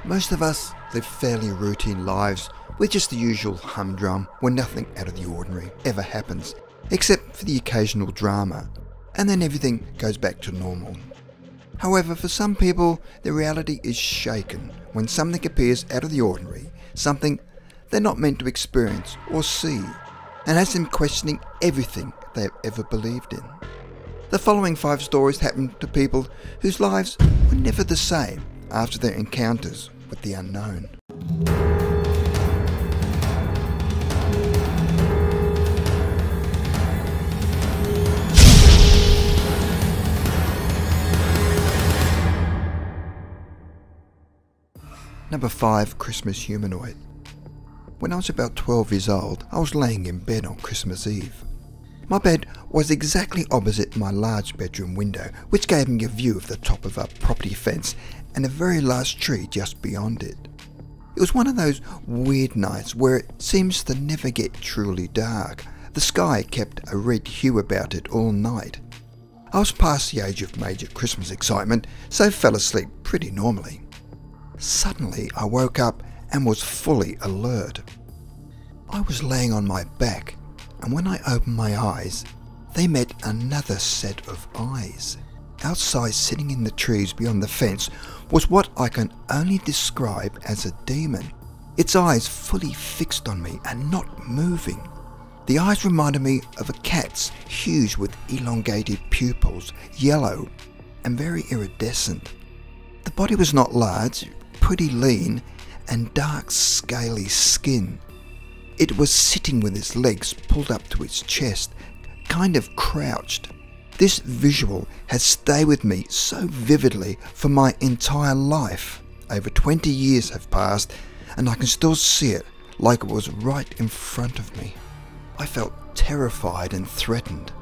Most of us live fairly routine lives with just the usual humdrum where nothing out of the ordinary ever happens, except for the occasional drama, and then everything goes back to normal. However, for some people, the reality is shaken when something appears out of the ordinary, something they're not meant to experience or see, and has them questioning everything they have ever believed in. The following 5 stories happened to people whose lives were never the same after their encounters with the unknown. Number 5. Christmas Humanoid. When I was about 12 years old, I was laying in bed on Christmas Eve. My bed was exactly opposite my large bedroom window, which gave me a view of the top of a property fence and a very large tree just beyond it. It was one of those weird nights where it seems to never get truly dark. The sky kept a red hue about it all night. I was past the age of major Christmas excitement, so fell asleep pretty normally. Suddenly I woke up and was fully alert. I was laying on my back, and when I opened my eyes, they met another set of eyes. Outside, sitting in the trees beyond the fence, was what I can only describe as a demon. Its eyes fully fixed on me and not moving. The eyes reminded me of a cat's, huge with elongated pupils, yellow and very iridescent. The body was not large, pretty lean, and dark scaly skin. It was sitting with its legs pulled up to its chest, kind of crouched. This visual has stayed with me so vividly for my entire life. Over 20 years have passed and I can still see it like it was right in front of me. I felt terrified and threatened.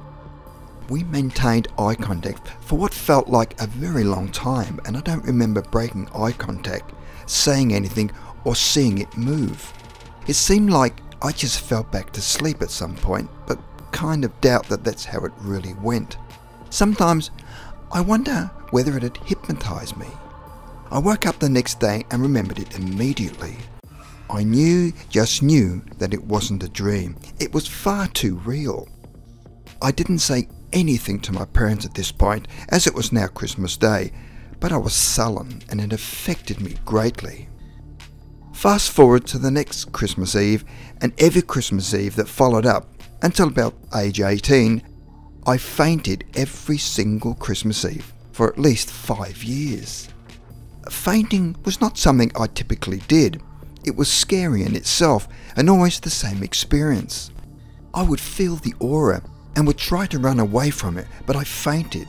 We maintained eye contact for what felt like a very long time, and I don't remember breaking eye contact, saying anything or seeing it move. It seemed like I just fell back to sleep at some point, but kind of doubt that that's how it really went. Sometimes I wonder whether it had hypnotized me. I woke up the next day and remembered it immediately. I just knew that it wasn't a dream. It was far too real. I didn't say anything to my parents at this point, as it was now Christmas Day, but I was sullen and it affected me greatly. Fast forward to the next Christmas Eve and every Christmas Eve that followed up until about age 18, I fainted every single Christmas Eve for at least 5 years. Fainting was not something I typically did. It was scary in itself and always the same experience. I would feel the aura and would try to run away from it, but I fainted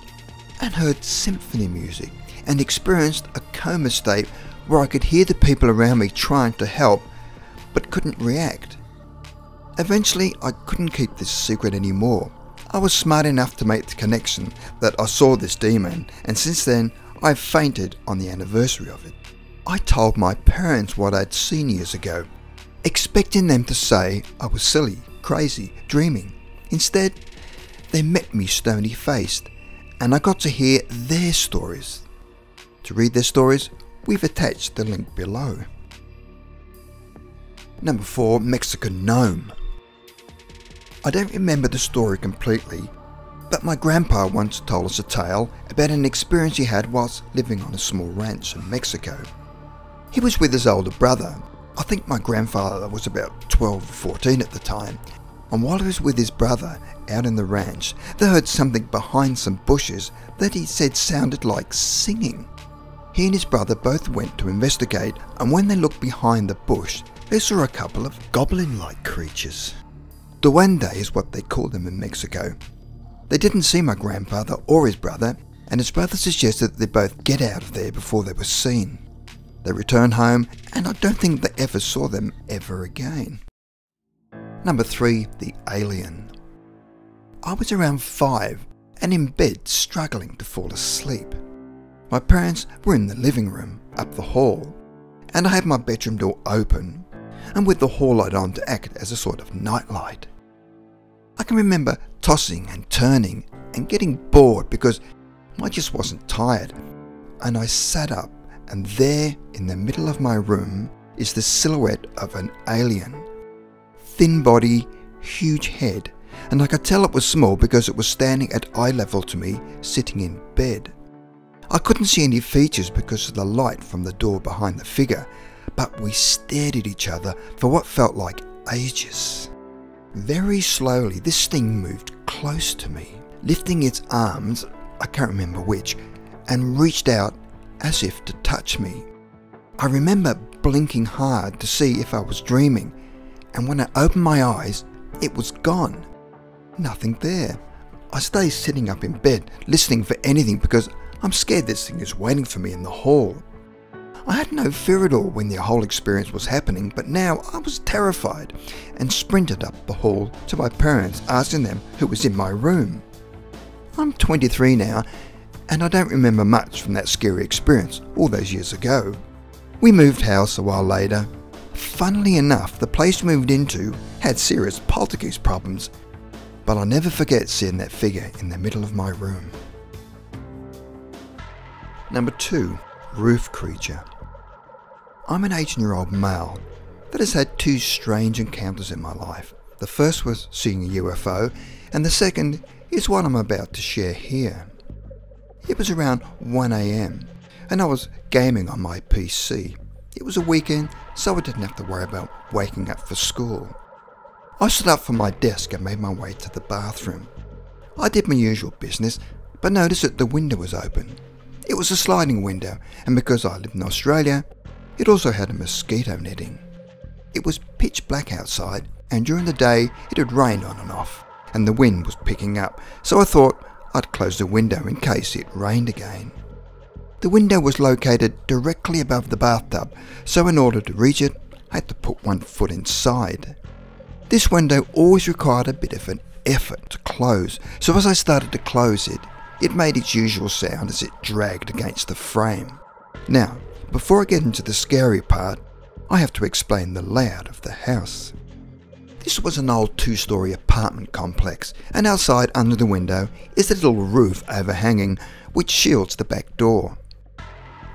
and heard symphony music and experienced a coma state where I could hear the people around me trying to help but couldn't react. Eventually I couldn't keep this secret anymore. I was smart enough to make the connection that I saw this demon, and since then I've fainted on the anniversary of it. I told my parents what I'd seen years ago, expecting them to say I was silly, crazy, dreaming. Instead, they met me stony-faced, and I got to hear their stories. To read their stories, we've attached the link below. Number 4. Mexican Gnome. I don't remember the story completely, but my grandpa once told us a tale about an experience he had whilst living on a small ranch in Mexico. He was with his older brother. I think my grandfather was about 12 or 14 at the time, and while he was with his brother out in the ranch, they heard something behind some bushes that he said sounded like singing. He and his brother both went to investigate, and when they looked behind the bush, they saw a couple of goblin-like creatures. Duende is what they call them in Mexico. They didn't see my grandfather or his brother, and his brother suggested that they both get out of there before they were seen. They returned home, and I don't think they ever saw them ever again. Number 3. The Alien. I was around 5 and in bed struggling to fall asleep. My parents were in the living room up the hall, and I had my bedroom door open and with the hall light on to act as a sort of nightlight. I can remember tossing and turning and getting bored because I just wasn't tired, and I sat up and there in the middle of my room is the silhouette of an alien. Thin body, huge head, and I could tell it was small because it was standing at eye level to me, sitting in bed. I couldn't see any features because of the light from the door behind the figure, but we stared at each other for what felt like ages. Very slowly, this thing moved close to me, lifting its arms, I can't remember which, and reached out as if to touch me. I remember blinking hard to see if I was dreaming, and when I opened my eyes, it was gone. Nothing there. I stayed sitting up in bed, listening for anything because I'm scared this thing is waiting for me in the hall. I had no fear at all when the whole experience was happening, but now I was terrified and sprinted up the hall to my parents, asking them who was in my room. I'm 23 now, and I don't remember much from that scary experience all those years ago. We moved house a while later. Funnily enough, the place we moved into had serious poltergeist problems, but I'll never forget seeing that figure in the middle of my room. Number 2. Roof creature. I'm an 18-year-old male that has had 2 strange encounters in my life. The first was seeing a UFO, and the second is what I'm about to share here. It was around 1 AM, and I was gaming on my PC. It was a weekend, so I didn't have to worry about waking up for school. I stood up from my desk and made my way to the bathroom. I did my usual business, but noticed that the window was open. It was a sliding window, and because I live in Australia, it also had a mosquito netting. It was pitch black outside, and during the day it had rained on and off, and the wind was picking up, so I thought I'd close the window in case it rained again. The window was located directly above the bathtub, so in order to reach it, I had to put 1 foot inside. This window always required a bit of an effort to close, so as I started to close it, it made its usual sound as it dragged against the frame. Now, before I get into the scary part, I have to explain the layout of the house. This was an old 2-story apartment complex, and outside under the window is a little roof overhanging which shields the back door.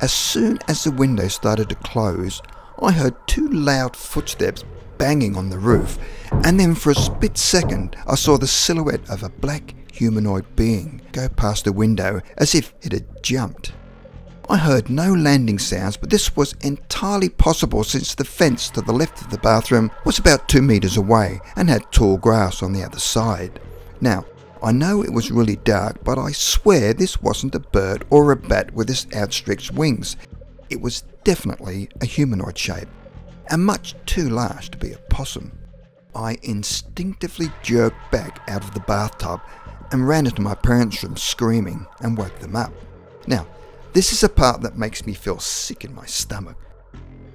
As soon as the window started to close, I heard 2 loud footsteps banging on the roof, and then for a split second I saw the silhouette of a black humanoid being go past the window as if it had jumped. I heard no landing sounds, but this was entirely possible since the fence to the left of the bathroom was about 2 meters away and had tall grass on the other side. Now, I know it was really dark, but I swear this wasn't a bird or a bat with its outstretched wings. It was definitely a humanoid shape, and much too large to be a possum. I instinctively jerked back out of the bathtub and ran into my parents' room screaming and woke them up. Now, this is a part that makes me feel sick in my stomach.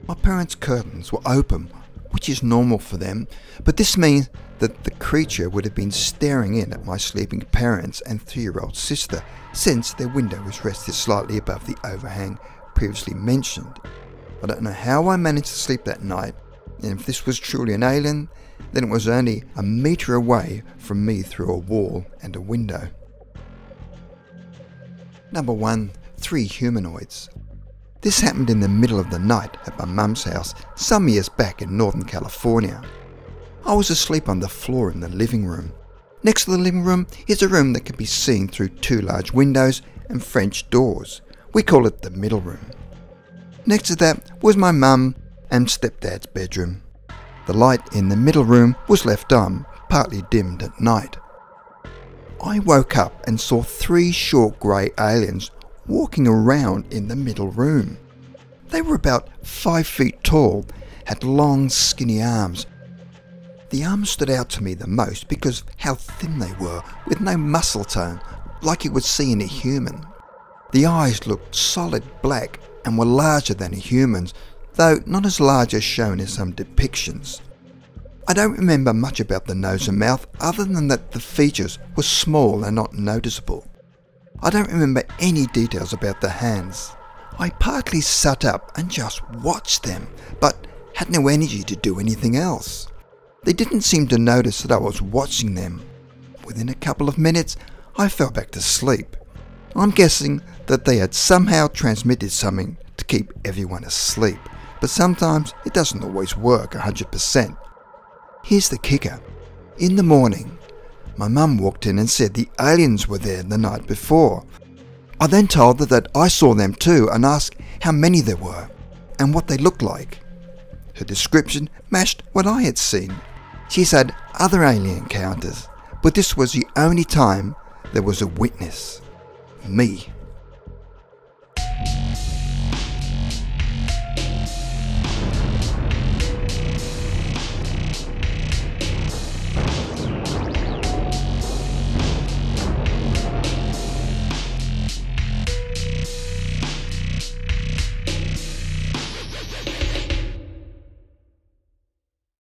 My parents' curtains were open, which is normal for them, but this means that the creature would have been staring in at my sleeping parents and 3-year-old sister, since their window was rested slightly above the overhang previously mentioned. I don't know how I managed to sleep that night, and if this was truly an alien, then it was only a meter away from me through a wall and a window. Number 1. 3 humanoids. This happened in the middle of the night at my mum's house some years back in Northern California. I was asleep on the floor in the living room. Next to the living room is a room that can be seen through 2 large windows and French doors. We call it the middle room. Next to that was my mum and stepdad's bedroom. The light in the middle room was left on, partly dimmed at night. I woke up and saw 3 short grey aliens walking around in the middle room. They were about 5 feet tall, had long skinny arms. The arms stood out to me the most because of how thin they were, with no muscle tone, like you would see in a human. The eyes looked solid black and were larger than a human's, though not as large as shown in some depictions. I don't remember much about the nose and mouth other than that the features were small and not noticeable. I don't remember any details about the hands. I partly sat up and just watched them, but had no energy to do anything else. They didn't seem to notice that I was watching them. Within a couple of minutes, I fell back to sleep. I'm guessing that they had somehow transmitted something to keep everyone asleep, but sometimes it doesn't always work 100%. Here's the kicker. In the morning, my mum walked in and said the aliens were there the night before. I then told her that I saw them too and asked how many there were and what they looked like. Her description matched what I had seen. She's had other alien encounters, but this was the only time there was a witness. Me.